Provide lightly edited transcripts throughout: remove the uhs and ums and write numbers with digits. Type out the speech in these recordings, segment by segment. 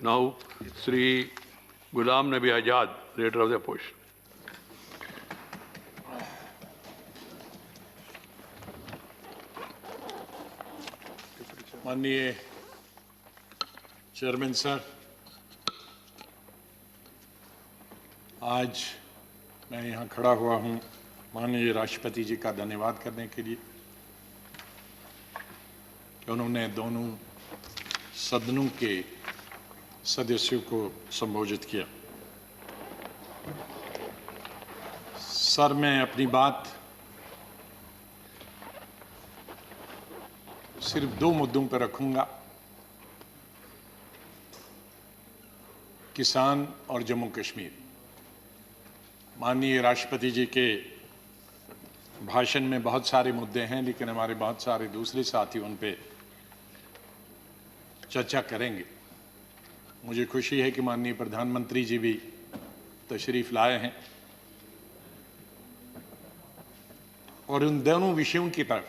Now, Sri Ghulam Nabi Azad, leader of the opposition. माननीय chairman sir, आज मैं यहाँ खड़ा हुआ हूँ माननीय राष्ट्रपति जी का धन्यवाद करने के लिए कि उन्होंने दोनों सदनों के सदस्यों को संबोधित किया। सर, मैं अपनी बात सिर्फ दो मुद्दों पर रखूंगा, किसान और जम्मू कश्मीर। माननीय राष्ट्रपति जी के भाषण में बहुत सारे मुद्दे हैं, लेकिन हमारे बहुत सारे दूसरे साथी उन पे चर्चा करेंगे। मुझे खुशी है कि माननीय प्रधानमंत्री जी भी तशरीफ लाए हैं और उन दोनों विषयों की तरफ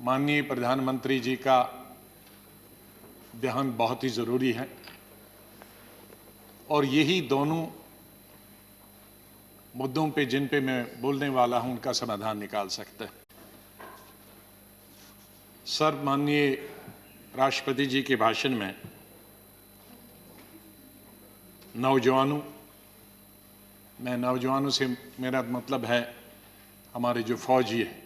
माननीय प्रधानमंत्री जी का ध्यान बहुत ही जरूरी है और यही दोनों मुद्दों पे जिन पे मैं बोलने वाला हूं उनका समाधान निकाल सकता है। सर, माननीय राष्ट्रपति जी के भाषण में नौजवानों से मेरा मतलब है हमारे जो फौजी है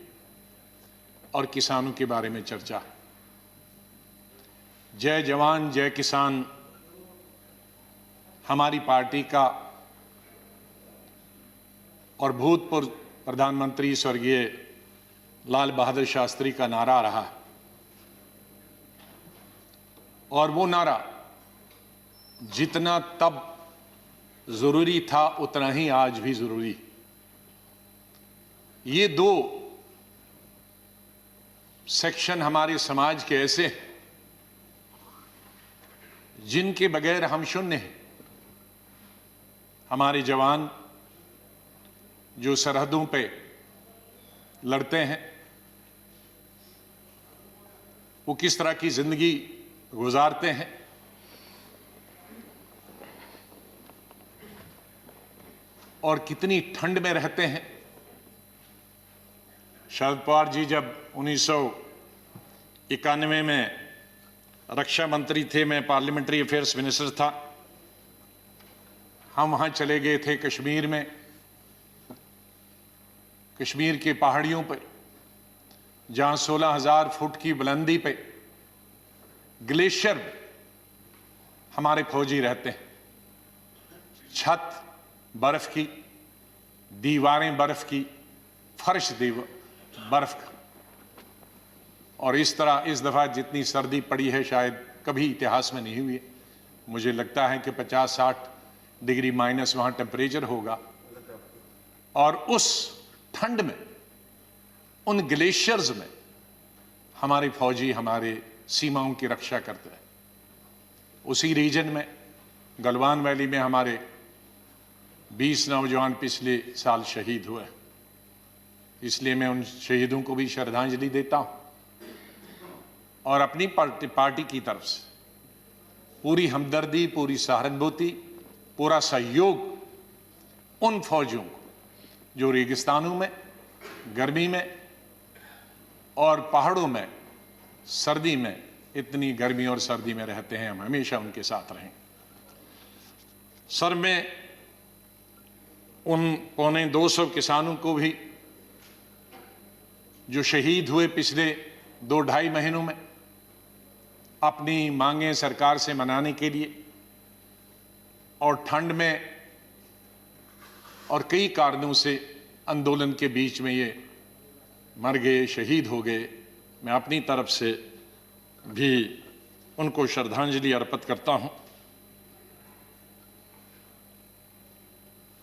और किसानों के बारे में चर्चा। जय जवान जय किसान हमारी पार्टी का और भूतपूर्व प्रधानमंत्री स्वर्गीय लाल बहादुर शास्त्री का नारा रहा और वो नारा जितना तब जरूरी था उतना ही आज भी जरूरी। ये दो सेक्शन हमारे समाज के ऐसे हैं जिनके बगैर हम शून्य हैं। हमारे जवान जो सरहदों पे लड़ते हैं वो किस तरह की जिंदगी गुजारते हैं, और कितनी ठंड में रहते हैं। शरद पवार जी जब 1991 में रक्षा मंत्री थे, मैं पार्लियामेंट्री अफेयर्स मिनिस्टर था, हम वहां चले गए थे कश्मीर में। कश्मीर के पहाड़ियों पर जहां 16,000 फुट की बुलंदी पे ग्लेशियर हमारे फौजी रहते हैं। छत बर्फ की, दीवारें बर्फ की, फर्श बर्फ का, और इस तरह इस दफा जितनी सर्दी पड़ी है शायद कभी इतिहास में नहीं हुई है। मुझे लगता है कि 50-60 डिग्री माइनस वहां टेम्परेचर होगा, और उस ठंड में उन ग्लेशियर्स में हमारे फौजी हमारे सीमाओं की रक्षा करते हैं। उसी रीजन में गलवान वैली में हमारे 20 नौजवान पिछले साल शहीद हुए, इसलिए मैं उन शहीदों को भी श्रद्धांजलि देता हूं और अपनी पार्टी की तरफ से पूरी हमदर्दी, पूरी सहानुभूति, पूरा सहयोग उन फौजियों को जो रेगिस्तानों में, गर्मी में और पहाड़ों में सर्दी में, इतनी गर्मी और सर्दी में रहते हैं, हम हमेशा उनके साथ रहें। सर, मैं उन 225 किसानों को भी जो शहीद हुए पिछले 2-2.5 महीनों में, अपनी मांगें सरकार से मनाने के लिए और ठंड में और कई कारणों से आंदोलन के बीच में ये मर गए, शहीद हो गए, मैं अपनी तरफ से भी उनको श्रद्धांजलि अर्पित करता हूं।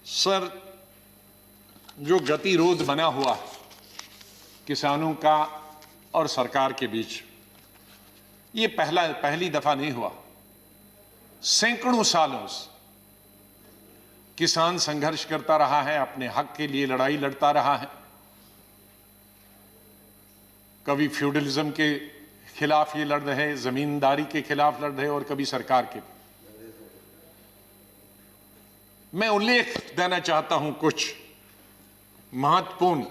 सर, जो गतिरोध बना हुआ है किसानों का और सरकार के बीच, ये पहली दफा नहीं हुआ। सैकड़ों सालों से किसान संघर्ष करता रहा है, अपने हक के लिए लड़ाई लड़ता रहा है। कभी फ्यूडलिज्म के खिलाफ ये लड़ रहे, जमींदारी के खिलाफ लड़ रहे और कभी सरकार के। मैं उल्लेख देना चाहता हूं कुछ महत्वपूर्ण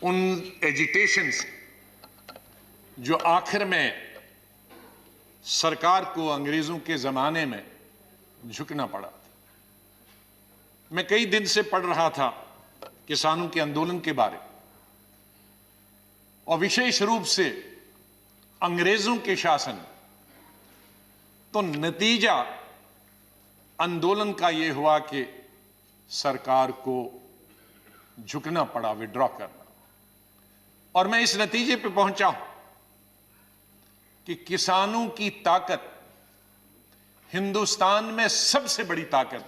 उन एजिटेशंस जो आखिर में सरकार को अंग्रेजों के जमाने में झुकना पड़ा था। मैं कई दिन से पढ़ रहा था किसानों के आंदोलन के बारे और विशेष रूप से अंग्रेजों के शासन, तो नतीजा आंदोलन का यह हुआ कि सरकार को झुकना पड़ा, विड्रॉ करना। और मैं इस नतीजे पे पहुंचा हूं कि किसानों की ताकत हिंदुस्तान में सबसे बड़ी ताकत,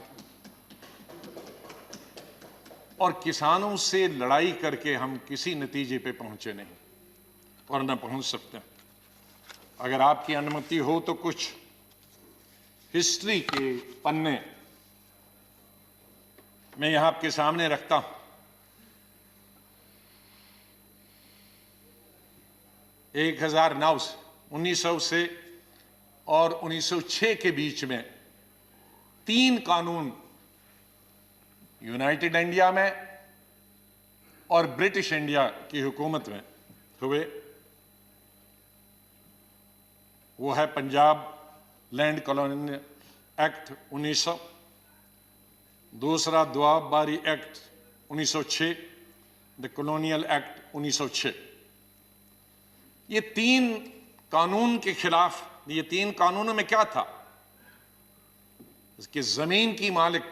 और किसानों से लड़ाई करके हम किसी नतीजे पे पहुंचे नहीं और न पहुंच सकते। अगर आपकी अनुमति हो तो कुछ हिस्ट्री के पन्ने मैं यहां आपके सामने रखता हूं। 1900 से और 1906 के बीच में 3 कानून यूनाइटेड इंडिया में और ब्रिटिश इंडिया की हुकूमत में हुए। वो है पंजाब लैंड कॉलोनी एक्ट 1900, दूसरा दोआब बारी एक्ट 1906, द कॉलोनियल एक्ट 1906। ये 3 कानून के खिलाफ, ये 3 कानूनों में क्या था कि जमीन की मालिक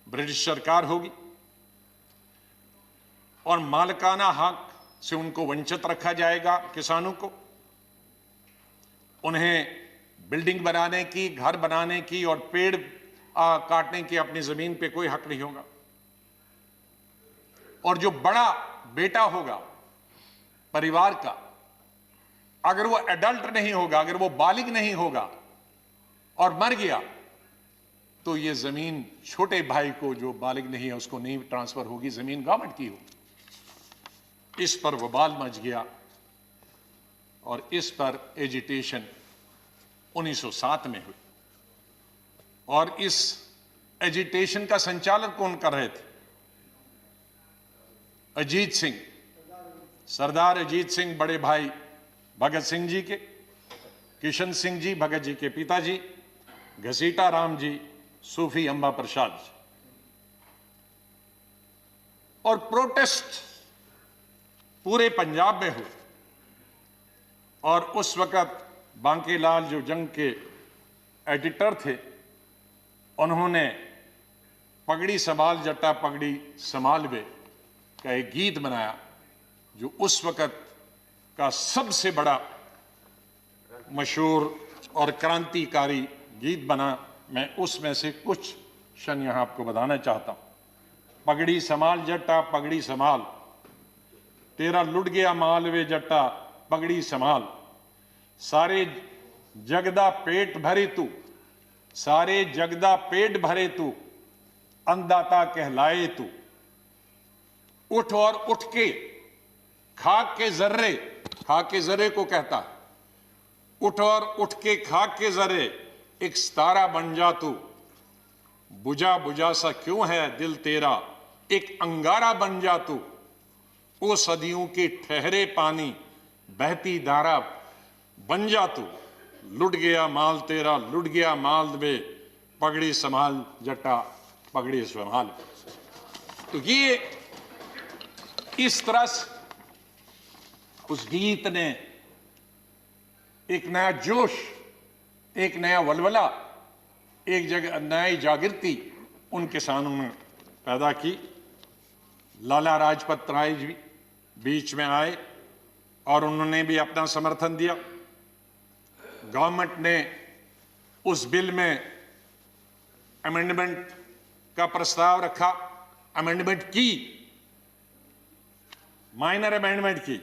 ब्रिटिश सरकार होगी और मालिकाना हक से उनको वंचित रखा जाएगा। किसानों को उन्हें बिल्डिंग बनाने की, घर बनाने की और पेड़ काटने की अपनी जमीन पे कोई हक नहीं होगा। और जो बड़ा बेटा होगा परिवार का, अगर वो एडल्ट नहीं होगा, अगर वो बालिग नहीं होगा और मर गया, तो ये जमीन छोटे भाई को जो बालिग नहीं है उसको नहीं ट्रांसफर होगी, जमीन गवर्नमेंट की होगी। इस पर वबाल मच गया और इस पर एजिटेशन 1907 में हुई। और इस एजिटेशन का संचालन कौन कर रहे थे? अजीत सिंह, सरदार अजीत सिंह, बड़े भाई भगत सिंह जी के, किशन सिंह जी भगत जी के पिताजी, घसीटा राम जी, सूफी अंबा प्रसाद जी। और प्रोटेस्ट पूरे पंजाब में हुए। और उस वक्त बांकीलाल जो जंग के एडिटर थे, उन्होंने पगड़ी संभाल जट्टा पगड़ी संभालवे का एक गीत बनाया जो उस वक्त का सबसे बड़ा मशहूर और क्रांतिकारी गीत बना। मैं उसमें से कुछ क्षण यहां आपको बताना चाहता हूं। पगड़ी संभाल जट्टा पगड़ी संभाल, तेरा लुट गया माल वे जट्टा पगड़ी संभाल, सारे जगदा पेट भरे तू, सारे जगदा पेट भरे तू, अन्नदाता कहलाए तू, उठ और उठ के खाक के जर्रे, खाक के जर्रे को कहता है, उठ और उठ के खाक के जर्रे एक सितारा बन जा तू, बुझा बुझा सा क्यों है दिल तेरा एक अंगारा बन जा तू, ओ सदियों के ठहरे पानी बहती धारा बन जा तू, लुट गया माल तेरा लुट गया माल वे पगड़ी संभाल जट्टा पगड़ी संभाल। तो ये इस तरह से उस गीत ने एक नया जोश, एक नया वलवला, एक जगह नई जागृति उन किसानों में पैदा की। लाला लाजपत राय जी बीच में आए और उन्होंने भी अपना समर्थन दिया। गवर्नमेंट ने उस बिल में अमेंडमेंट का प्रस्ताव रखा, अमेंडमेंट की, माइनर अमेंडमेंट की,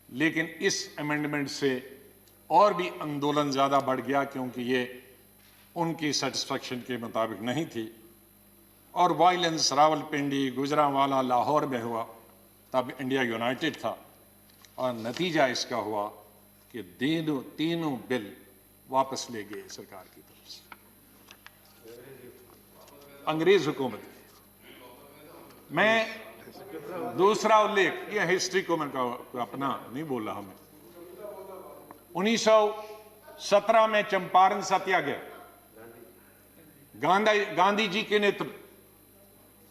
लेकिन इस अमेंडमेंट से और भी आंदोलन ज्यादा बढ़ गया क्योंकि ये उनकी सेटिस्फैक्शन के मुताबिक नहीं थी। और वायलेंस रावलपिंडी, गुजरांवाला, लाहौर में हुआ तब इंडिया यूनाइटेड था, और नतीजा इसका हुआ कि तीनों बिल वापस ले गए सरकार की तरफ से, अंग्रेज हुकूमत। मैं दूसरा उल्लेख, यह हिस्ट्री को मैं अपना नहीं बोल रहा, मैं 1917 में चंपारण सत्याग्रह, गांधी जी के नेतृत्व,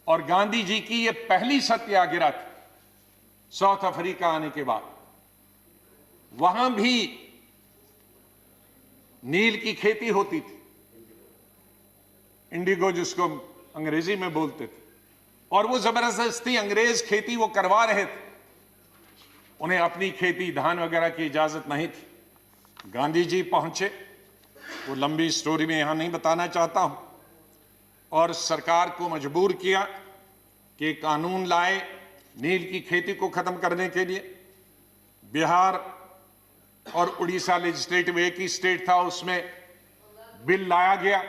और गांधी जी की यह पहली सत्याग्रह थी साउथ अफ्रीका आने के बाद। वहां भी नील की खेती होती थी, इंडिगो जिसको अंग्रेजी में बोलते थे, और वो जबरदस्ती अंग्रेज खेती वो करवा रहे थे। उन्हें अपनी खेती धान वगैरह की इजाजत नहीं थी। गांधी जी पहुंचे, वो लंबी स्टोरी में यहां नहीं बताना चाहता हूं, और सरकार को मजबूर किया कि कानून लाए नील की खेती को खत्म करने के लिए। बिहार और उड़ीसा लेजिस्लेटिव एक ही स्टेट था, उसमें बिल लाया गया,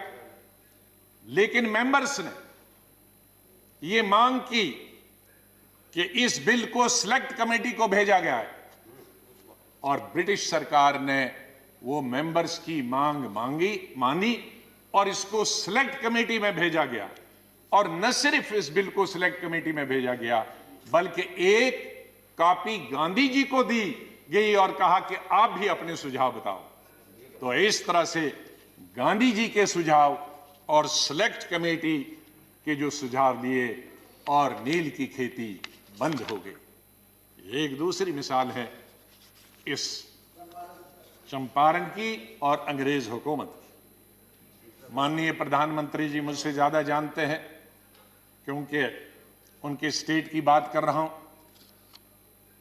लेकिन मेंबर्स ने यह मांग की कि इस बिल को सिलेक्ट कमेटी को भेजा गया है, और ब्रिटिश सरकार ने वो मेंबर्स की मांग मानी और इसको सिलेक्ट कमेटी में भेजा गया। और न सिर्फ इस बिल को सिलेक्ट कमेटी में भेजा गया, बल्कि एक कॉपी गांधी जी को दी गई और कहा कि आप भी अपने सुझाव बताओ। तो इस तरह से गांधी जी के सुझाव और सिलेक्ट कमेटी के जो सुझाव दिए, और नील की खेती बंद हो गई। एक दूसरी मिसाल है इस चंपारण की और अंग्रेज हुकूमत की। माननीय प्रधानमंत्री जी मुझसे ज्यादा जानते हैं, क्योंकि उनके स्टेट की बात कर रहा हूं।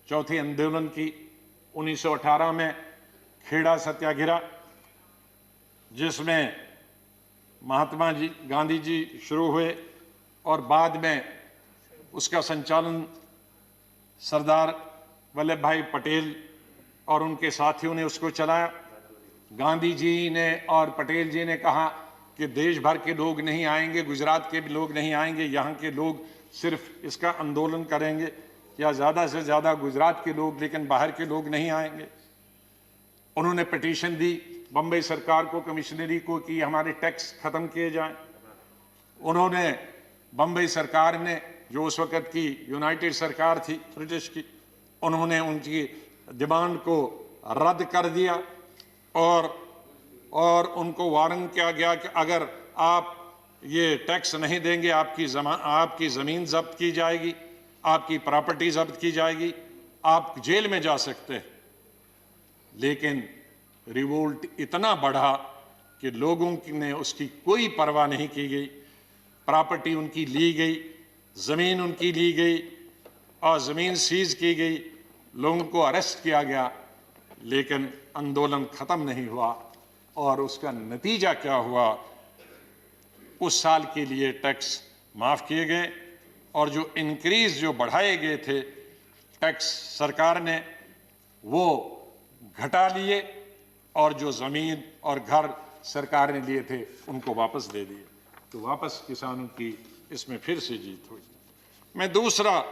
चौथे आंदोलन की 1918 में खेड़ा सत्याग्रह, जिसमें महात्मा जी गांधी जी शुरू हुए, और बाद में उसका संचालन सरदार वल्लभ भाई पटेल और उनके साथियों ने उसको चलाया। गांधी जी ने और पटेल जी ने कहा कि देश भर के लोग नहीं आएंगे, गुजरात के भी लोग नहीं आएंगे, यहाँ के लोग सिर्फ इसका आंदोलन करेंगे, या ज़्यादा से ज़्यादा गुजरात के लोग, लेकिन बाहर के लोग नहीं आएंगे। उन्होंने पिटीशन दी बम्बई सरकार को, कमिश्नरी को, कि हमारे टैक्स खत्म किए जाएं। उन्होंने बम्बई सरकार ने, जो उस वक्त की यूनाइटेड सरकार थी ब्रिटिश की, उन्होंने उनकी डिमांड को रद्द कर दिया, और उनको वार्न किया गया कि अगर आप ये टैक्स नहीं देंगे, आपकी ज़मीन जब्त की जाएगी, आपकी प्रॉपर्टी जब्त की जाएगी, आप जेल में जा सकते हैं। लेकिन रिवोल्ट इतना बढ़ा कि लोगों ने उसकी कोई परवाह नहीं की गई। प्रॉपर्टी उनकी ली गई, ज़मीन उनकी ली गई, और ज़मीन सीज की गई, लोगों को अरेस्ट किया गया, लेकिन आंदोलन ख़त्म नहीं हुआ। और उसका नतीजा क्या हुआ? उस साल के लिए टैक्स माफ़ किए गए, और जो इंक्रीज जो बढ़ाए गए थे टैक्स सरकार ने, वो घटा लिए, और जो ज़मीन और घर सरकार ने लिए थे उनको वापस दे दिए। तो वापस किसानों की इसमें फिर से जीत हुई। मैं दूसरा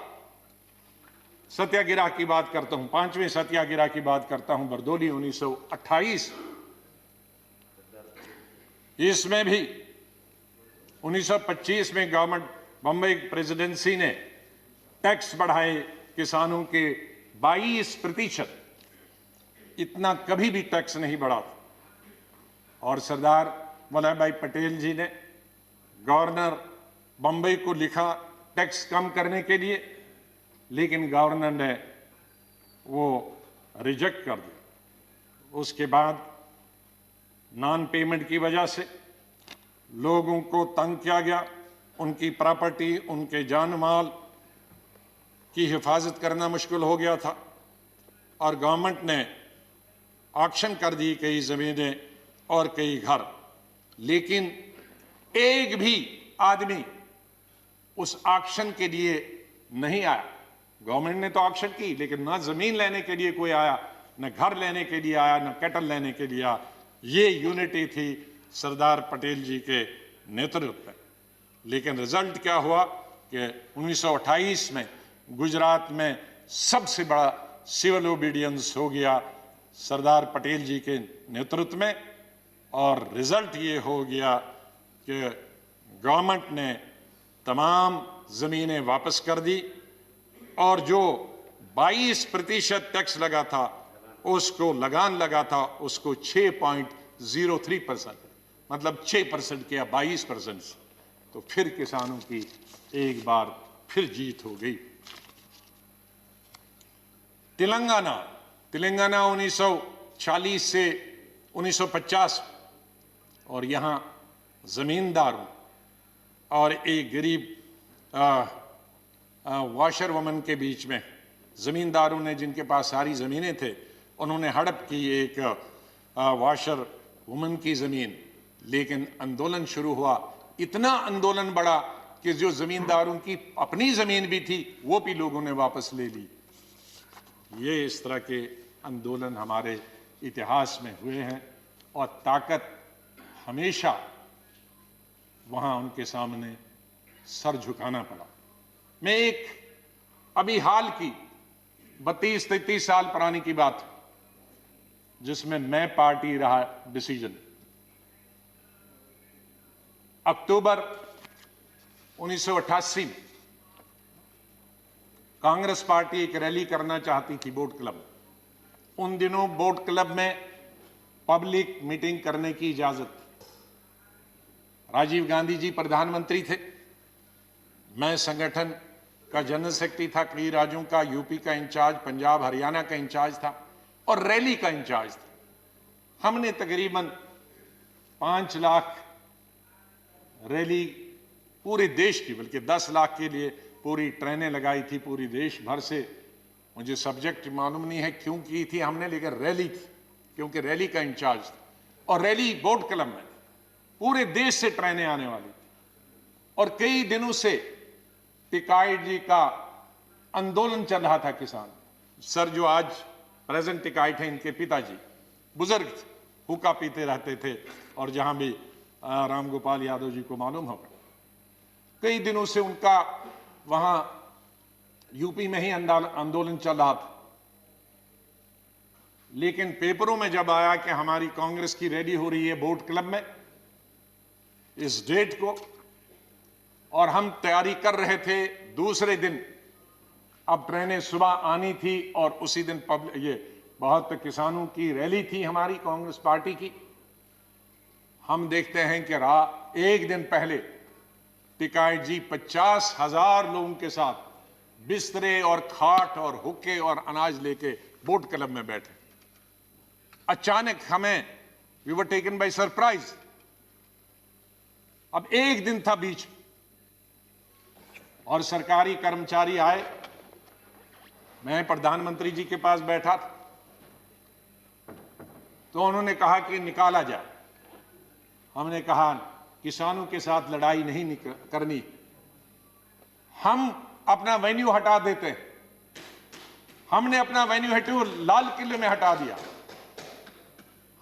सत्याग्रह की बात करता हूं, पांचवें सत्याग्रह की बात करता हूं, बरदोली 1928। इसमें भी 1925 में गवर्नमेंट बम्बई प्रेसिडेंसी ने टैक्स बढ़ाए किसानों के 22%। इतना कभी भी टैक्स नहीं बढ़ा था। और सरदार वल्लभ भाई पटेल जी ने गवर्नर बम्बई को लिखा टैक्स कम करने के लिए, लेकिन गवर्नर ने वो रिजेक्ट कर दिया। उसके बाद नॉन पेमेंट की वजह से लोगों को तंग किया गया, उनकी प्रॉपर्टी, उनके जान माल की हिफाजत करना मुश्किल हो गया था, और गवर्नमेंट ने ऑक्शन कर दी कई ज़मीनें और कई घर। लेकिन एक भी आदमी उस ऑक्शन के लिए नहीं आया। गवर्नमेंट ने तो ऑक्शन की, लेकिन ना ज़मीन लेने के लिए कोई आया, न घर लेने के लिए आया, न कैटल लेने के लिए आया। ये यूनिटी थी सरदार पटेल जी के नेतृत्व में। लेकिन रिजल्ट क्या हुआ कि 1928 में गुजरात में सबसे बड़ा सिविल ओबीडियंस हो गया सरदार पटेल जी के नेतृत्व में, और रिजल्ट ये हो गया कि गवर्नमेंट ने तमाम जमीनें वापस कर दी, और जो 22% टैक्स लगा था, उसको लगान लगा था, उसको 6.03%, मतलब 6% किया 22% से। तो फिर किसानों की एक बार फिर जीत हो गई। तेलंगाना 1940 से 1950, और यहां जमींदारों और एक गरीब वॉशर वुमन के बीच में, जमींदारों ने जिनके पास सारी जमीनें थे, उन्होंने हड़प की एक वॉशर वुमन की जमीन, लेकिन आंदोलन शुरू हुआ, इतना आंदोलन बढ़ा कि जो जमींदारों की अपनी जमीन भी थी वो भी लोगों ने वापस ले ली। ये इस तरह के आंदोलन हमारे इतिहास में हुए हैं, और ताकत हमेशा वहां उनके सामने सर झुकाना पड़ा। मैं एक अभी हाल की 32-33 साल पुरानी की बात, जिसमें मैं पार्टी रहा डिसीजन, अक्टूबर 1988 में कांग्रेस पार्टी एक रैली करना चाहती थी बोट क्लब। उन दिनों बोट क्लब में पब्लिक मीटिंग करने की इजाजत, राजीव गांधी जी प्रधानमंत्री थे, मैं संगठन का जनरल सेक्रेटरी था, कई राज्यों का, यूपी का इंचार्ज, पंजाब हरियाणा का इंचार्ज था, और रैली का इंचार्ज था। हमने तकरीबन 5 लाख रैली पूरे देश की, बल्कि 10 लाख के लिए पूरी ट्रेनें लगाई थी पूरी देश भर से। मुझे सब्जेक्ट मालूम नहीं है क्यों की थी हमने, लेकिन रैली थी, क्योंकि रैली का इंचार्ज था, और रैली बोट क्लब में पूरे देश से ट्रेनें आने वाली थी। और कई दिनों से टिकाइट जी का आंदोलन चल रहा था। किसान सर जो आज प्रेजेंट टिकाइट है, इनके पिताजी बुजुर्ग थे, हुक्का पीते रहते थे, और जहां भी राम गोपाल यादव जी को मालूम होगा, कई दिनों से उनका वहां यूपी में ही आंदोलन चल रहा था। लेकिन पेपरों में जब आया कि हमारी कांग्रेस की रैली हो रही है बोट क्लब में इस डेट को, और हम तैयारी कर रहे थे, दूसरे दिन अब ट्रेनें सुबह आनी थी, और उसी दिन ये बहुत किसानों की रैली थी हमारी कांग्रेस पार्टी की। हम देखते हैं कि एक दिन पहले टिकाइट जी 50,000 लोगों के साथ बिस्तरे और खाट और हुक्के और अनाज लेके बोट क्लब में बैठे। अचानक हमें we were taken by surprise. अब एक दिन था बीच, और सरकारी कर्मचारी आए, मैं प्रधानमंत्री जी के पास बैठा था, तो उन्होंने कहा कि निकाला जाए। हमने कहा किसानों के साथ लड़ाई नहीं करनी, हम अपना वेन्यू हटा देते हैं। हमने अपना वेन्यू हटू लाल किले में हटा दिया,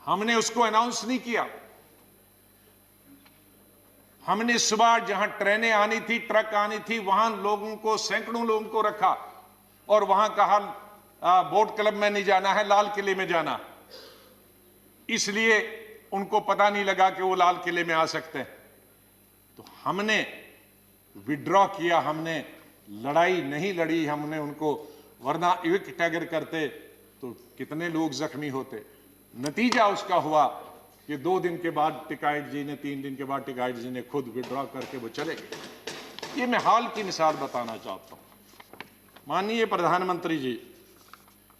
हमने उसको अनाउंस नहीं किया। हमने सुबह जहां ट्रेनें आनी थी, ट्रक आनी थी, वहां लोगों को, सैकड़ों लोगों को रखा, और वहां कहा बोट क्लब में नहीं जाना है, लाल किले में जाना। इसलिए उनको पता नहीं लगा कि वो लाल किले में आ सकते हैं। तो हमने विड्रॉ किया, हमने लड़ाई नहीं लड़ी हमने उनको, वरना इविक्ट अगर करते तो कितने लोग जख्मी होते। नतीजा उसका हुआ कि 2 दिन के बाद टिकाइट जी ने, 3 दिन के बाद टिकाइट जी ने खुद विड्रॉ करके वो चले गए। ये मैं हाल की मिसाल बताना चाहता हूं। माननीय प्रधानमंत्री जी,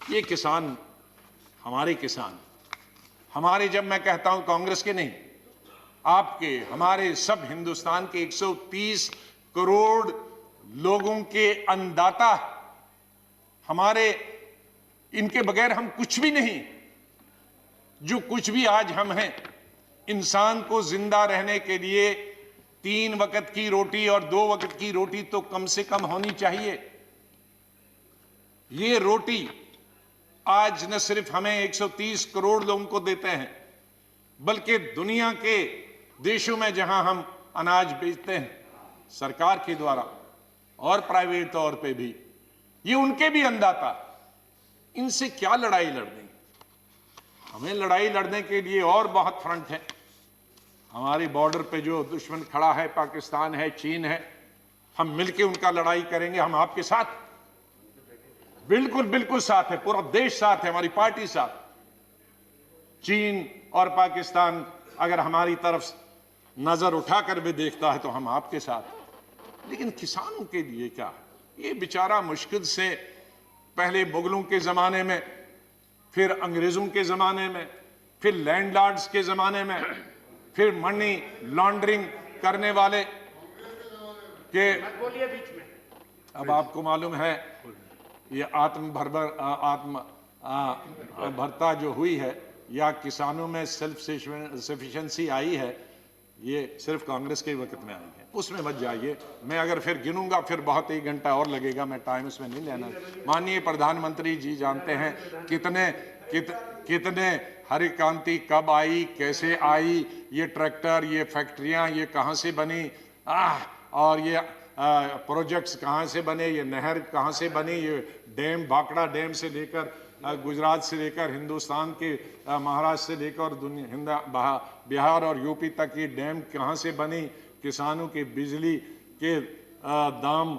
ये किसान, हमारे किसान, हमारे, जब मैं कहता हूं कांग्रेस के नहीं, आपके, हमारे, सब हिंदुस्तान के 130 करोड़ लोगों के अन्नदाता, हमारे, इनके बगैर हम कुछ भी नहीं। जो कुछ भी आज हम हैं, इंसान को जिंदा रहने के लिए 3 वक्त की रोटी और 2 वक्त की रोटी तो कम से कम होनी चाहिए। ये रोटी आज न सिर्फ हमें 130 करोड़ लोगों को देते हैं, बल्कि दुनिया के देशों में जहां हम अनाज बेचते हैं सरकार के द्वारा और प्राइवेट तौर पे भी, ये उनके भी अंदाता। इनसे क्या लड़ाई लड़नी? हमें लड़ाई लड़ने के लिए और बहुत फ्रंट है। हमारी बॉर्डर पे जो दुश्मन खड़ा है, पाकिस्तान है, चीन है, हम मिलके उनका लड़ाई करेंगे। हम आपके साथ, बिल्कुल बिल्कुल साथ है, पूरा देश साथ है, हमारी पार्टी साथ। चीन और पाकिस्तान अगर हमारी तरफ नजर उठाकर भी देखता है तो हम आपके साथ। लेकिन किसानों के लिए क्या? ये बेचारा मुश्किल से पहले मुगलों के जमाने में, फिर अंग्रेजों के जमाने में, फिर लैंडलॉर्ड्स के जमाने में, फिर मनी लॉन्ड्रिंग करने वाले के, अब आपको मालूम है ये भरता जो हुई है या किसानों में सेल्फ सफिशिएंसी आई है, ये सिर्फ कांग्रेस के वक्त में आई है। उसमें मत जाइए, मैं अगर फिर गिनूंगा फिर बहुत 1 घंटा और लगेगा, मैं टाइम उसमें नहीं लेना। माननीय प्रधानमंत्री जी जानते हैं कितने हरित क्रांति कब आई, कैसे आई, ये ट्रैक्टर, ये फैक्ट्रियां, ये कहां से बनी, और ये प्रोजेक्ट्स कहां से बने, ये नहर कहां से बनी, ये डैम, भाखड़ा डैम से लेकर गुजरात से लेकर हिंदुस्तान के महाराष्ट्र से लेकर बिहार और यूपी तक ये डैम कहां से बनी, किसानों की बिजली के दाम,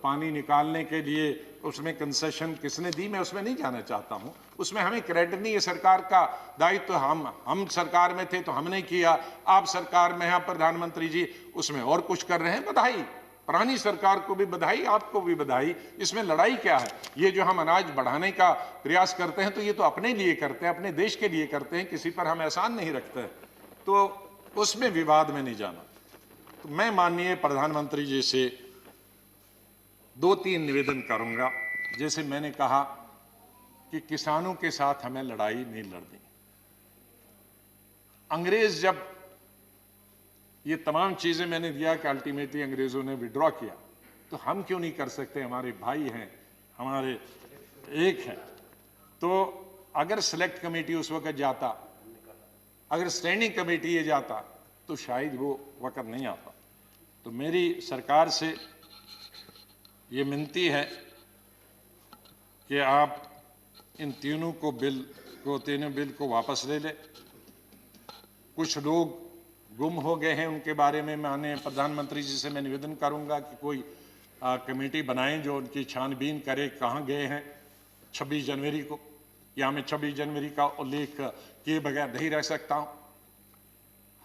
पानी निकालने के लिए उसमें कंसेशन किसने दी, मैं उसमें नहीं जाना चाहता हूं। उसमें हमें क्रेडिट नहीं है, सरकार का दायित्व तो हम सरकार में थे तो हमने किया, आप सरकार में हैं प्रधानमंत्री जी, उसमें और कुछ कर रहे हैं, बधाई। पुरानी सरकार को भी बधाई, आपको भी बधाई। इसमें लड़ाई क्या है? ये जो हम अनाज बढ़ाने का प्रयास करते हैं तो ये तो अपने लिए करते हैं, अपने देश के लिए करते हैं, किसी पर हम एहसान नहीं रखते, तो उसमें विवाद में नहीं जाना। तो मैं माननीय प्रधानमंत्री जी से 2-3 निवेदन करूंगा। जैसे मैंने कहा कि किसानों के साथ हमें लड़ाई नहीं लड़नी। अंग्रेज जब ये तमाम चीजें मैंने दिया कि अल्टीमेटली अंग्रेजों ने विड्रॉ किया, तो हम क्यों नहीं कर सकते? हमारे भाई हैं, हमारे एक हैं। तो अगर सिलेक्ट कमेटी उस वक्त जाता, अगर स्टैंडिंग कमेटी ये जाता, तो शायद वो वक्त नहीं आता। तो मेरी सरकार से ये विनती है कि आप इन तीनों बिल को वापस ले लें। कुछ लोग गुम हो गए हैं, उनके बारे में माननीय प्रधानमंत्री जी से मैं निवेदन करूंगा कि कोई कमेटी बनाएं जो उनकी छानबीन करे, कहाँ गए हैं 26 जनवरी को। या मैं 26 जनवरी का उल्लेख किए बगैर नहीं रह सकता हूं।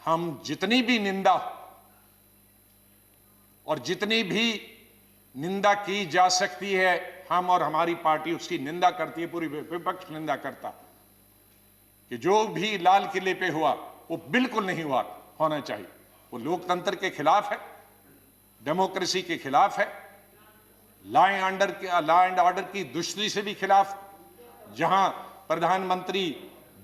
हम जितनी भी निंदा और जितनी भी निंदा की जा सकती है, हम और हमारी पार्टी उसकी निंदा करती है, पूरी विपक्ष निंदा करता कि जो भी लाल किले पे हुआ वो बिल्कुल नहीं होना चाहिए। वो लोकतंत्र के खिलाफ है, डेमोक्रेसी के खिलाफ है, लॉ एंड ऑर्डर की दुश्मनी से भी खिलाफ। जहां प्रधानमंत्री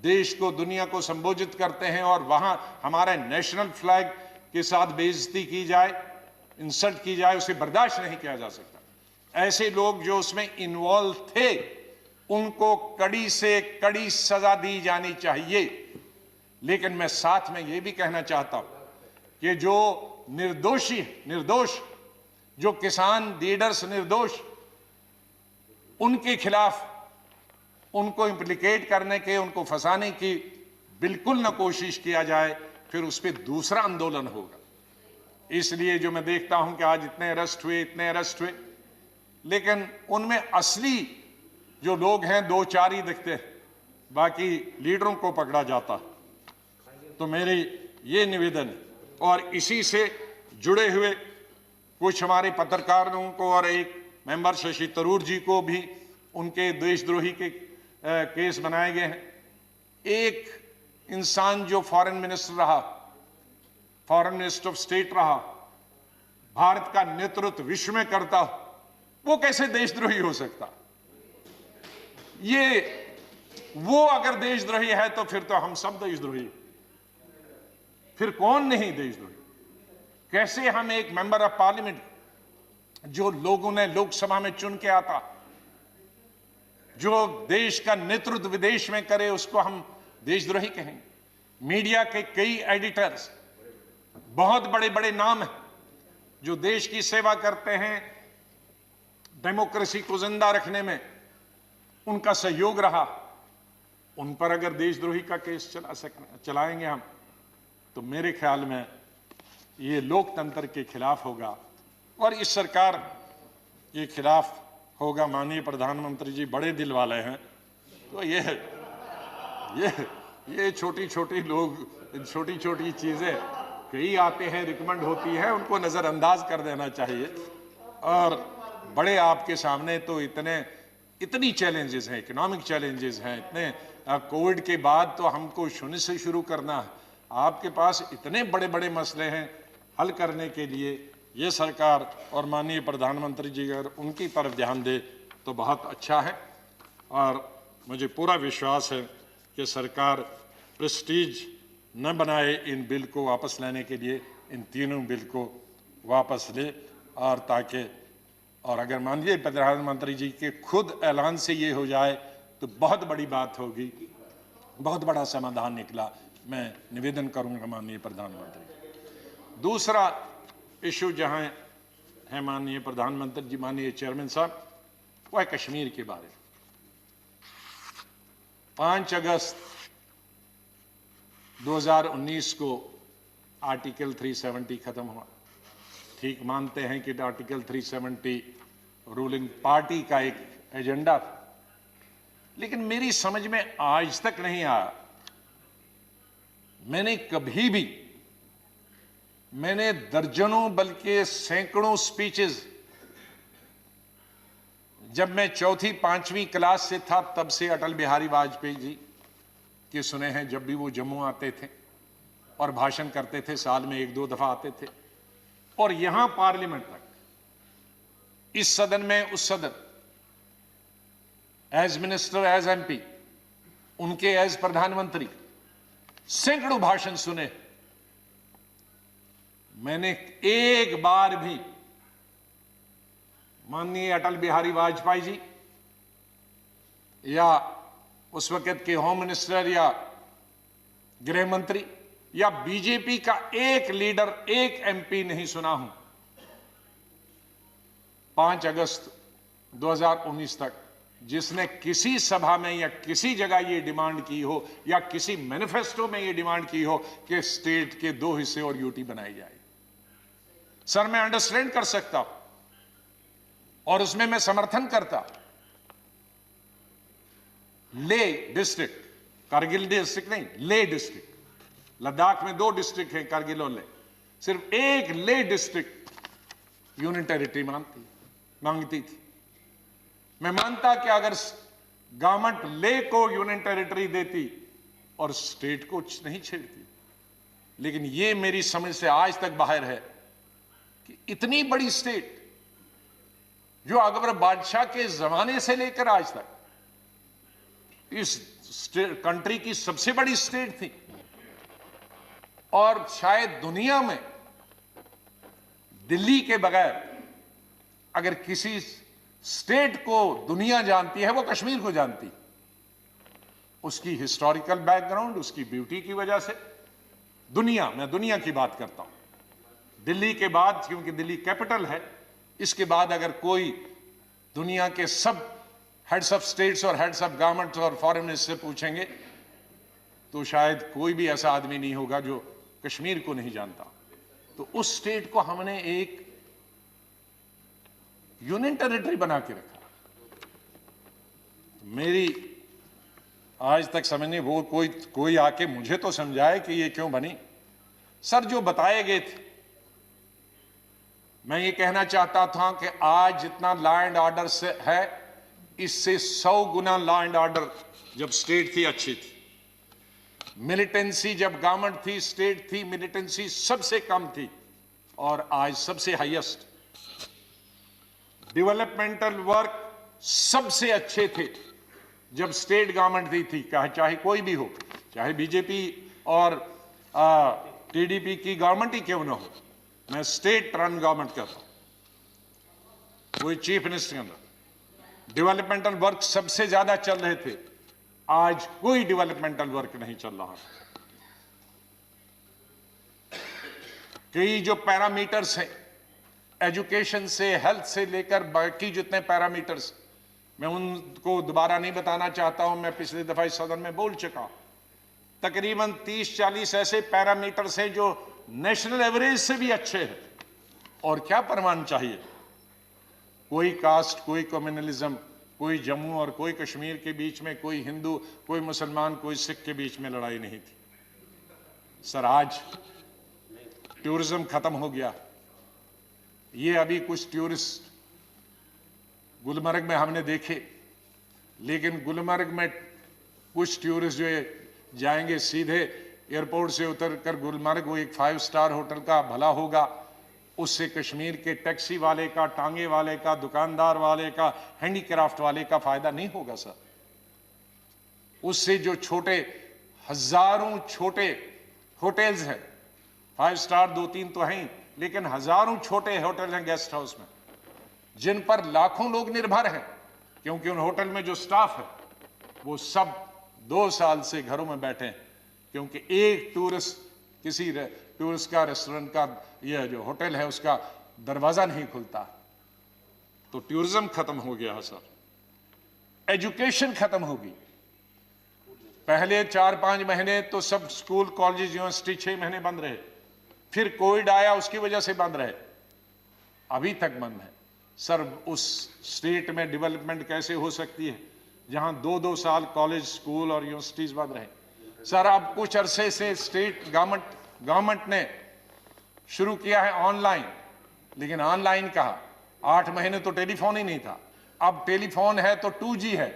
देश को, दुनिया को संबोधित करते हैं और वहां हमारे नेशनल फ्लैग के साथ बेइज्जती की जाए, इंसल्ट की जाए, उसे बर्दाश्त नहीं किया जा सकता। ऐसे लोग जो उसमें इन्वॉल्व थे उनको कड़ी से कड़ी सजा दी जानी चाहिए। लेकिन मैं साथ में यह भी कहना चाहता हूं कि जो निर्दोष जो किसान लीडर्स निर्दोष, उनके खिलाफ उनको इंप्लीकेट करने के, उनको फंसाने की बिल्कुल न कोशिश किया जाए, फिर उस पर दूसरा आंदोलन होगा। इसलिए जो मैं देखता हूं कि आज इतने अरेस्ट हुए, लेकिन उनमें असली जो लोग हैं 2-4 ही दिखते हैं, बाकी लीडरों को पकड़ा जाता। तो मेरी ये निवेदन है। और इसी से जुड़े हुए कुछ हमारे पत्रकारों को और एक मेंबर शशि थरूर जी को भी उनके देशद्रोही के केस बनाए गए हैं। एक इंसान जो फॉरेन मिनिस्टर रहा, फॉरेन मिनिस्टर ऑफ स्टेट रहा, भारत का नेतृत्व विश्व में करता, वो कैसे देशद्रोही हो सकता? वो अगर देशद्रोही है तो फिर तो हम सब देशद्रोही, फिर कौन नहीं देशद्रोही? कैसे हम एक मेंबर ऑफ पार्लियामेंट जो लोगों ने लोकसभा में चुन के आता, जो देश का नेतृत्व विदेश में करे, उसको हम देशद्रोही कहेंगे? मीडिया के कई एडिटर्स, बहुत बड़े बड़े नाम हैं जो देश की सेवा करते हैं, डेमोक्रेसी को जिंदा रखने में उनका सहयोग रहा, उन पर अगर देशद्रोही का केस चलाएंगे हम, तो मेरे ख्याल में ये लोकतंत्र के खिलाफ होगा और इस सरकार के खिलाफ होगा। माननीय प्रधानमंत्री जी बड़े दिल वाले हैं, तो ये छोटी छोटी लोग, छोटी छोटी चीजें कई आते हैं, रिकमेंड होती है, उनको नजरअंदाज कर देना चाहिए। और बड़े आपके सामने तो इतनी चैलेंजेस हैं, इकोनॉमिक चैलेंजेस हैं, इतने कोविड के बाद तो हमको शून्य से शुरू करना है। आपके पास इतने बड़े बड़े मसले हैं हल करने के लिए। ये सरकार और माननीय प्रधानमंत्री जी अगर उनकी तरफ ध्यान दे तो बहुत अच्छा है। और मुझे पूरा विश्वास है कि सरकार प्रेस्टीज न बनाए इन बिल को वापस लेने के लिए, इन तीनों बिल को वापस ले, और ताकि और अगर माननीय प्रधानमंत्री जी के खुद ऐलान से ये हो जाए तो बहुत बड़ी बात होगी, बहुत बड़ा समाधान निकला। मैं निवेदन करूंगा माननीय प्रधानमंत्री। दूसरा इशू जहां है माननीय प्रधानमंत्री जी, माननीय चेयरमैन साहब, वो है कश्मीर के बारे में। 5 अगस्त 2019 को आर्टिकल 370 खत्म हुआ। ठीक मानते हैं कि आर्टिकल 370 रूलिंग पार्टी का एक एजेंडा था, लेकिन मेरी समझ में आज तक नहीं आया। मैंने दर्जनों बल्कि सैकड़ों स्पीचेस जब मैं 4th 5वीं क्लास से था तब से अटल बिहारी वाजपेयी जी के सुने हैं। जब भी वो जम्मू आते थे और भाषण करते थे, साल में 1-2 दफा आते थे, और यहां पार्लियामेंट तक, इस सदन में उस सदन, एज मिनिस्टर, एज एमपी, उनके एज प्रधानमंत्री, सैकड़ों भाषण सुने। मैंने एक बार भी माननीय अटल बिहारी वाजपेयी जी या उस वक्त के होम मिनिस्टर या गृह मंत्री या बीजेपी का एक लीडर, एक एमपी नहीं सुना हूं 5 अगस्त 2019 तक जिसने किसी सभा में या किसी जगह ये डिमांड की हो या किसी मैनिफेस्टो में ये डिमांड की हो कि स्टेट के 2 हिस्से और यूटी बनाई जाए। सर, मैं अंडरस्टैंड कर सकता हूं और उसमें मैं समर्थन करता। ले डिस्ट्रिक्ट, कारगिल डिस्ट्रिक्ट नहीं, ले डिस्ट्रिक्ट, लद्दाख में 2 डिस्ट्रिक्ट हैं, कारगिल और ले, सिर्फ एक ले डिस्ट्रिक्ट यूनियन टेरिटरी मांगती थी। मैं मानता कि अगर गवर्नमेंट ले को यूनियन टेरिटरी देती और स्टेट को नहीं छेड़ती, लेकिन ये मेरी समझ से आज तक बाहर है कि इतनी बड़ी स्टेट जो अकबर बादशाह के जमाने से लेकर आज तक इस कंट्री की सबसे बड़ी स्टेट थी, और शायद दुनिया में दिल्ली के बगैर अगर किसी स्टेट को दुनिया जानती है वो कश्मीर को जानती। उसकी हिस्टोरिकल बैकग्राउंड, उसकी ब्यूटी की वजह से मैं दुनिया की बात करता हूं। दिल्ली के बाद, क्योंकि दिल्ली कैपिटल है, इसके बाद अगर कोई दुनिया के सब हेड्स ऑफ स्टेट्स और हेड्स ऑफ गवर्नमेंट्स और फॉरेन मिनिस्टर से पूछेंगे तो शायद कोई भी ऐसा आदमी नहीं होगा जो कश्मीर को नहीं जानता। तो उस स्टेट को हमने एक यूनियन टेरिटरी बना के रखा। मेरी आज तक समझ नहीं, वो कोई आके मुझे तो समझाए कि ये क्यों बनी। सर, जो बताए गए थे, मैं ये कहना चाहता था कि आज जितना लॉ एंड ऑर्डर से है, इससे 100 गुना लॉ एंड ऑर्डर जब स्टेट थी अच्छी थी। मिलिटेंसी जब गवर्नमेंट थी, स्टेट थी, मिलिटेंसी सबसे कम थी, और आज सबसे हाईएस्ट। डेवलपमेंटल वर्क सबसे अच्छे थे जब स्टेट गवर्नमेंट थी, चाहे कोई भी हो, चाहे बीजेपी और टीडीपी की गवर्नमेंट ही क्यों ना हो। मैं स्टेट रन गवर्नमेंट करता हूं, कोई चीफ मिनिस्टर के अंदर डेवलपमेंटल वर्क सबसे ज्यादा चल रहे थे। आज कोई डेवलपमेंटल वर्क नहीं चल रहा। कई जो पैरामीटर्स हैं एजुकेशन से, हेल्थ से लेकर बाकी जितने पैरामीटर्स, मैं उनको दोबारा नहीं बताना चाहता हूं, मैं पिछली दफा इस सदन में बोल चुका हूं। तकरीबन 30-40 ऐसे पैरामीटर्स हैं जो नेशनल एवरेज से भी अच्छे हैं। और क्या प्रमाण चाहिए? कोई कास्ट, कोई कम्युनलिज्म, कोई जम्मू और कोई कश्मीर के बीच में, कोई हिंदू, कोई मुसलमान, कोई सिख के बीच में लड़ाई नहीं थी। सर, आज टूरिज्म खत्म हो गया। ये अभी कुछ टूरिस्ट गुलमर्ग में हमने देखे, लेकिन गुलमर्ग में कुछ टूरिस्ट जो जाएंगे सीधे एयरपोर्ट से उतरकर गुलमर्ग, वो एक 5 स्टार होटल का भला होगा, उससे कश्मीर के टैक्सी वाले का, टांगे वाले का, दुकानदार वाले का, हैंडीक्राफ्ट वाले का फायदा नहीं होगा सर। उससे जो छोटे, हजारों छोटे होटल्स हैं, 5 स्टार 2-3 तो हैं, लेकिन हजारों छोटे होटल हैं गेस्ट हाउस में, जिन पर लाखों लोग निर्भर हैं, क्योंकि उन होटल में जो स्टाफ है वो सब 2 साल से घरों में बैठे हैं, क्योंकि एक टूरिस्ट, किसी टूरिस्ट का, रेस्टोरेंट का, यह जो होटल है उसका दरवाजा नहीं खुलता। तो टूरिज्म खत्म हो गया सर। एजुकेशन खत्म होगी। पहले 4-5 महीने तो सब स्कूल, कॉलेज, यूनिवर्सिटी 6 महीने बंद रहे, फिर कोविड आया, उसकी वजह से बंद रहे, अभी तक बंद है सर। उस स्टेट में डेवलपमेंट कैसे हो सकती है जहां 2-2 साल कॉलेज, स्कूल और यूनिवर्सिटीज बंद रहे? सर, अब कुछ अरसे से स्टेट गवर्नमेंट ने शुरू किया है ऑनलाइन, लेकिन ऑनलाइन कहा, 8 महीने तो टेलीफोन ही नहीं था, अब टेलीफोन है तो 2G है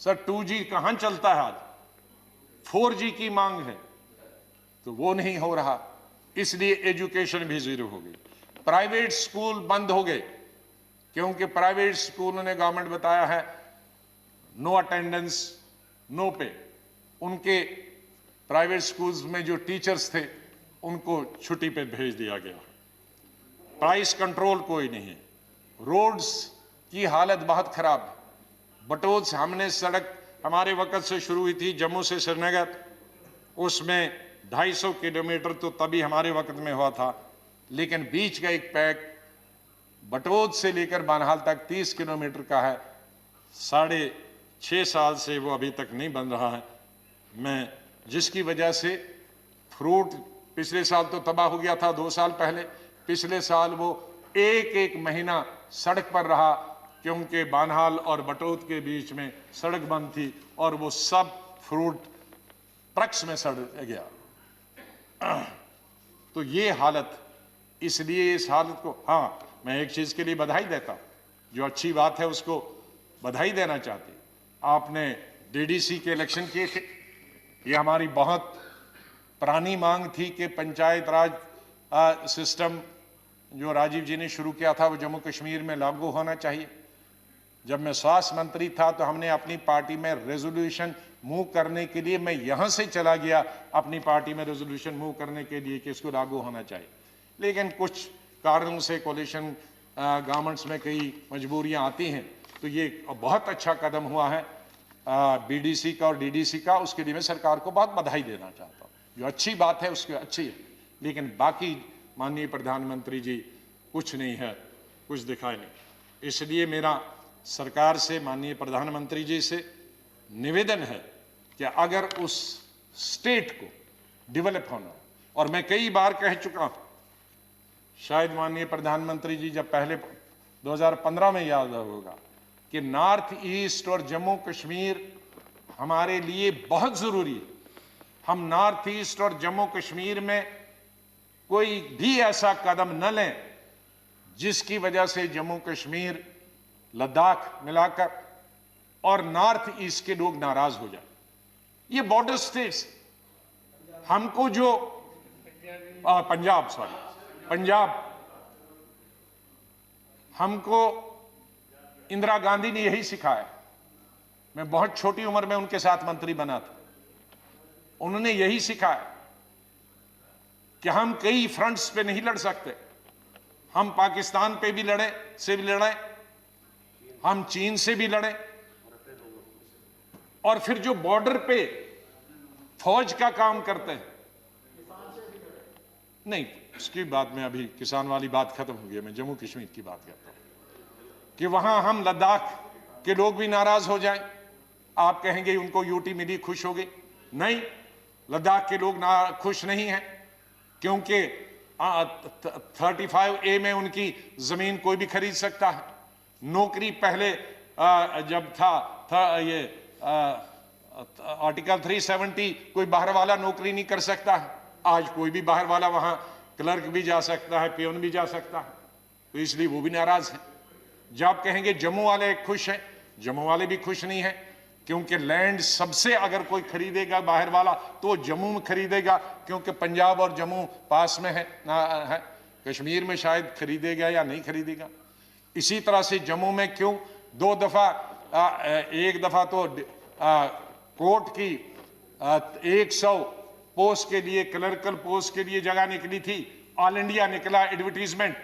सर। 2G कहां चलता है आज? 4G की मांग है, तो वो नहीं हो रहा, इसलिए एजुकेशन भी जीरो हो गई। प्राइवेट स्कूल बंद हो गए, क्योंकि प्राइवेट स्कूलों ने गवर्नमेंट बताया है नो अटेंडेंस, नो पे। उनके प्राइवेट स्कूल्स में जो टीचर्स थे उनको छुट्टी पे भेज दिया गया। प्राइस कंट्रोल कोई नहीं है। रोड्स की हालत बहुत खराब है। बटोद से हमने सड़क हमारे वक्त से शुरू हुई थी, जम्मू से श्रीनगर, उसमें 250 किलोमीटर तो तभी हमारे वक्त में हुआ था, लेकिन बीच का एक पैक बटोद से लेकर बानहाल तक 30 किलोमीटर का है, 6.5 साल से वो अभी तक नहीं बन रहा है। मैं जिसकी वजह से फ्रूट पिछले साल तो तबाह हो गया था, 2 साल पहले, पिछले साल वो एक महीना सड़क पर रहा, क्योंकि बानहाल और बटोद के बीच में सड़क बंद थी और वो सब फ्रूट ट्रक्स में सड़ गया। तो ये हालत, इसलिए इस हालत को, हाँ, मैं एक चीज के लिए बधाई देता हूं, जो अच्छी बात है उसको बधाई देना चाहती। आपने डीडीसी के इलेक्शन किए थे, ये हमारी बहुत पुरानी मांग थी कि पंचायत राज सिस्टम जो राजीव जी ने शुरू किया था वो जम्मू कश्मीर में लागू होना चाहिए। जब मैं स्वास्थ्य मंत्री था तो हमने अपनी पार्टी में रेजोल्यूशन मूव करने के लिए, मैं यहां से चला गया अपनी पार्टी में रेजोल्यूशन मूव करने के लिए कि इसको लागू होना चाहिए, लेकिन कुछ कारणों से कोalition गवर्नमेंट्स में कई मजबूरियां आती हैं। तो ये बहुत अच्छा कदम हुआ है बीडीसी का और डीडीसी का, उसके लिए मैं सरकार को बहुत बधाई देना चाहता हूँ। जो अच्छी बात है उसकी अच्छी है, लेकिन बाकी माननीय प्रधानमंत्री जी कुछ नहीं है, कुछ दिखाई नहीं। इसलिए मेरा सरकार से, माननीय प्रधानमंत्री जी से निवेदन है कि अगर उस स्टेट को डेवलप होना, और मैं कई बार कह चुका हूं, शायद माननीय प्रधानमंत्री जी जब पहले 2015 में याद होगा कि नॉर्थ ईस्ट और जम्मू कश्मीर हमारे लिए बहुत जरूरी है। हम नॉर्थ ईस्ट और जम्मू कश्मीर में कोई भी ऐसा कदम न लें जिसकी वजह से जम्मू कश्मीर, लद्दाख मिलाकर और नॉर्थ ईस्ट के लोग नाराज हो जाए। ये बॉर्डर स्टेट्स, हमको जो पंजाब, हमको इंदिरा गांधी ने यही सिखाया। मैं बहुत छोटी उम्र में उनके साथ मंत्री बना था। उन्होंने यही सिखाया कि हम कई फ्रंट्स पे नहीं लड़ सकते। हम पाकिस्तान पे भी लड़े, हम चीन से भी लड़े, और फिर जो बॉर्डर पे फौज का काम करते हैं, नहीं, उसकी बात में अभी किसान वाली बात खत्म हो गई, मैं जम्मू कश्मीर की बात करता हूं कि वहां हम लद्दाख के लोग भी नाराज हो जाएं। आप कहेंगे उनको यूटी मिली, खुश हो गए। नहीं, लद्दाख के लोग खुश नहीं हैं, क्योंकि 35A में उनकी जमीन कोई भी खरीद सकता है। नौकरी पहले जब था ये आर्टिकल 370, कोई बाहर वाला नौकरी नहीं कर सकता है। आज कोई भी बाहर वाला वहां क्लर्क भी जा सकता है, पियोन भी जा सकता है, तो इसलिए वो भी नाराज हैं। जब आप कहेंगे जम्मू वाले खुश हैं, जम्मू वाले भी खुश नहीं हैं, क्योंकि लैंड सबसे अगर कोई खरीदेगा बाहर वाला तो जम्मू में खरीदेगा, क्योंकि पंजाब और जम्मू पास में है। कश्मीर में शायद खरीदेगा या नहीं खरीदेगा। इसी तरह से जम्मू में क्यों 2 दफा, एक दफा तो कोर्ट की 100 पोस्ट के लिए, क्लर्कल पोस्ट के लिए जगह निकली थी, ऑल इंडिया निकला एडवर्टीजमेंट,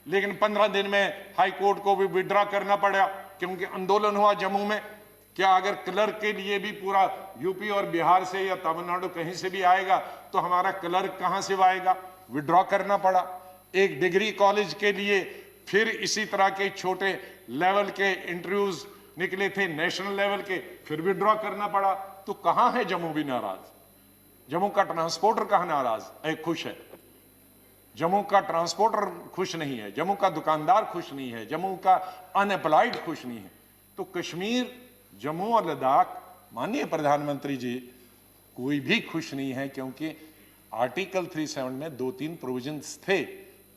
लेकिन 15 दिन में हाई कोर्ट को भी विड्रॉ करना पड़ा, क्योंकि आंदोलन हुआ जम्मू में। क्या अगर क्लर्क के लिए भी पूरा यूपी और बिहार से या तमिलनाडु कहीं से भी आएगा तो हमारा क्लर्क कहां से आएगा? विड्रॉ करना पड़ा। एक डिग्री कॉलेज के लिए फिर इसी तरह के छोटे लेवल के इंटरव्यूज निकले थे, नेशनल लेवल के, फिर विड्रॉ करना पड़ा। तो कहां है जम्मू भी नाराज? जम्मू का ट्रांसपोर्टर कहां नाराज खुश है? जम्मू का ट्रांसपोर्टर खुश नहीं है, जम्मू का दुकानदार खुश नहीं है, जम्मू का अनएम्प्लॉयड खुश नहीं है। तो कश्मीर, जम्मू और लद्दाख, माननीय प्रधानमंत्री जी, कोई भी खुश नहीं है, क्योंकि आर्टिकल 37 में 2-3 प्रोविजंस थे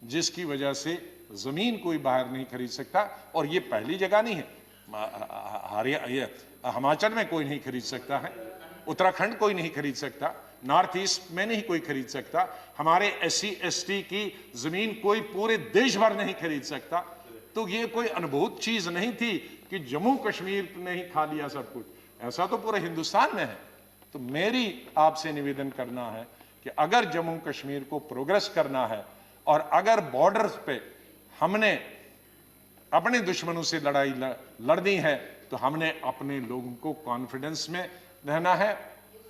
जिसकी वजह से जमीन कोई बाहर नहीं खरीद सकता। और ये पहली जगह नहीं है, हिमाचल में कोई नहीं खरीद सकता है, उत्तराखंड कोई नहीं खरीद सकता, नॉर्थ ईस्ट में नहीं कोई खरीद सकता, हमारे SC ST की जमीन कोई पूरे देश भर नहीं खरीद सकता। तो ये कोई अनुभूत चीज नहीं थी कि जम्मू कश्मीर ने ही खा लिया सब कुछ, ऐसा तो पूरे हिंदुस्तान में है। तो मेरी आपसे निवेदन करना है कि अगर जम्मू कश्मीर को प्रोग्रेस करना है और अगर बॉर्डर्स पे हमने अपने दुश्मनों से लड़ाई लड़नी है, तो हमने अपने लोगों को कॉन्फिडेंस में रहना है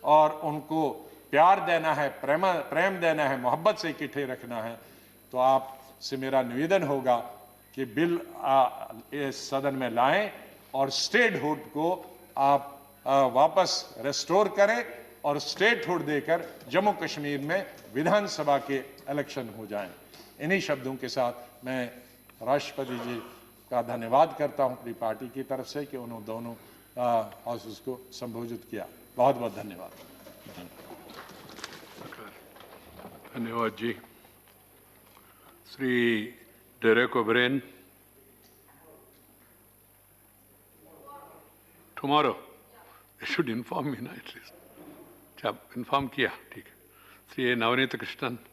और उनको प्यार देना है, प्रेम देना है, मोहब्बत से इकट्ठे रखना है। तो आपसे मेरा निवेदन होगा कि बिल इस सदन में लाएं और स्टेटहुड को आप वापस रेस्टोर करें और स्टेटहुड देकर जम्मू कश्मीर में विधानसभा के इलेक्शन हो जाएं। इन्हीं शब्दों के साथ मैं राष्ट्रपति जी का धन्यवाद करता हूं अपनी पार्टी की तरफ से कि उन्होंने दोनों हाउसेस को संबोधित किया। बहुत बहुत धन्यवाद। धन्यवाद जी। Shri Derek O'Brien, tomorrow should inform me ना एटलीस्ट। अच्छा, इन्फॉर्म किया, ठीक है। श्री नवनीत कृष्णन।